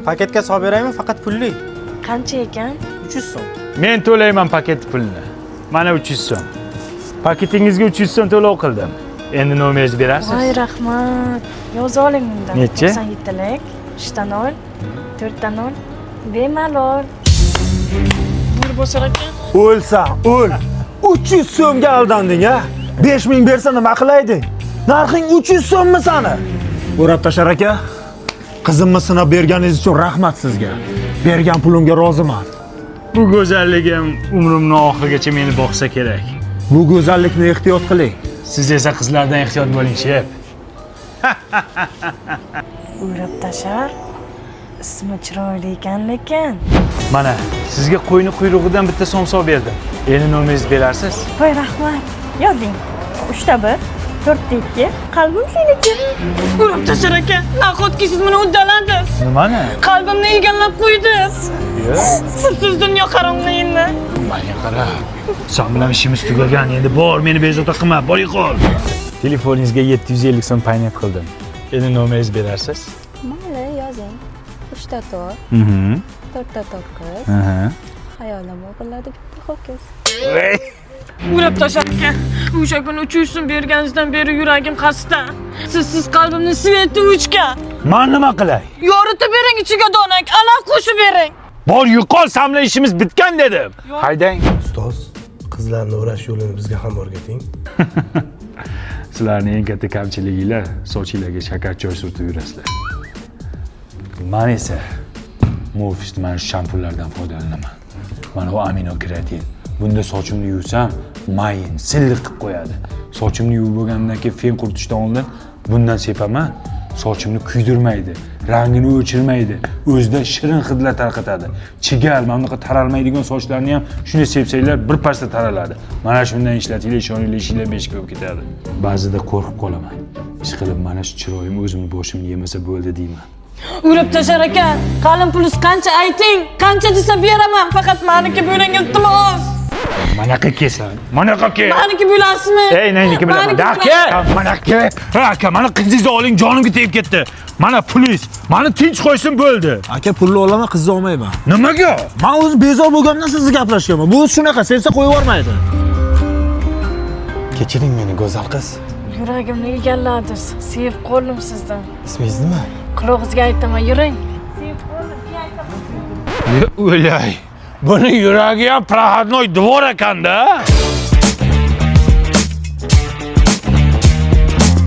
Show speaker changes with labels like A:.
A: Paketga solib beraymi, faqat pulli?
B: Qancha ekan?
A: 300 so'm.
C: Men to'layman paket pulini. Mana 300 so'm. Paketingizga 300 so'm to'lov qildim. Endi nomeringizni berasiz?
B: Voy rahmat. Yoza oling bundan.
C: Necha?
B: 97 lik, 3 ta 0, 4 ta 0. Bemalol. Buyur bosar aka.
D: O'lsan, o'l. 300 so'mga aldanding, ha? 5000 bersa nima qilayding? Narxing 300 so'mmi sani? O'rab tashar aka. Qizimni sinab berganingiz uchun rahmat sizga. Bergan pulimga roziman.
C: Bu go'zalligim umrimning oxirigacha meni boqsa kerak.
D: Bu go'zallikni ehtiyot qiling.
C: Siz esa qizlardan ehtiyot bo'ling, chep.
B: O'rab tashar. Ismi chiroyli ekan lekin.
C: Mana sizga qo'yni quyrug'idan bitta somsoq berdim. Endi nomeringizni berasiz?
B: Voy rahmat. Yozing. 3 ta 1, 4 ta 2. Qalbim seniki. O'rab tashar aka. Nahotki siz meni uddaladingiz.
C: Nimani?
B: Qalbimni egallab qo'ydingiz. Sizsiz dunyo qarong'iyni.
C: Menga qara. Sen bilan ishimiz tugagan. Endi bor, meni bezovta qilma. Bor qol. Telefoningizga 750 so'm paynet qildim. Endi nomeringizni berasiz?
E: Mayli, yozing. 3 ta 4, 4 ta 9. Hayolim o'g'illadi bitta ho'kiz.
B: O'rab tashar aka. O'sha kuni 300 so'm berganingizdan beri yuragim xasta. Sizsiz qalbimni sveti o'chgan.
C: Men nima qilay?
B: Yoritib bering ichiga donak, aloq qo'shib bering.
C: Bor, yo'qol, sen bilan ishimiz bitgan dedim. Haydang.
F: Ustoz, qizlarni o'rash yo'lini bizga ham o'rgating.
C: Sizlarning eng katta kamchiliginglar sochinglarga shakar choy surtib yurasizlar. Men esa Morfis'ni mana shu shampunlardan foydalanaman. Mana bu amino kreatin. Bunda sochimni yuvsam, mayin, silliq qilib qo'yadi. Sochimni yuvib bo'lgandan keyin fen quritishdan oldin bundan sepaman. Sochimni kuydirmaydi, rangini o'chirmaydi, o'zida shirin hidlar tarqatadi. Chigal, mana bunaqa taralmaydigan sochlarni ham shuni sepsanglar birpasda taraladi. Mana shundan ishlatinglar, ishoninglar, ishinglar beshik bo'lib ketadi. Ba'zida qo'rqib qolaman. Ishqilib mana shu chiroyim o'zimni boshimni yemasa bo'ldi deyman.
B: O'rab tashar aka. Qalin pulingiz qancha ayting? Qancha desa beraman, faqat meniki bo'ling iltimos.
C: Manaqa kelsan, manaqa kel.
B: Meniki bo'lasizmi?
C: Ey, nayiniki bilaman. Daka, manaqa. Aka, mana qizingizni oling, jonimga tegib ketdi. Mana pulingiz, meni tinch qo'ysin bo'ldi.
D: Aka, pulni olaman, qizni olmayman.
C: Nimaga?
D: Men o'zim bezor bo'lgandan sizni gaplashganman. Bu shunaqa, sevsa qo'yib yubormaydi.
A: Kechiring meni, go'zal qiz.
B: Yuragimni egalladingiz. Sevib qoldim sizdan.
A: Ismingiz nima?
B: Qulog'ingizga aytaman, yuring.
C: O'lay. Buni yuragi ham prohodnoy dvor ekanda.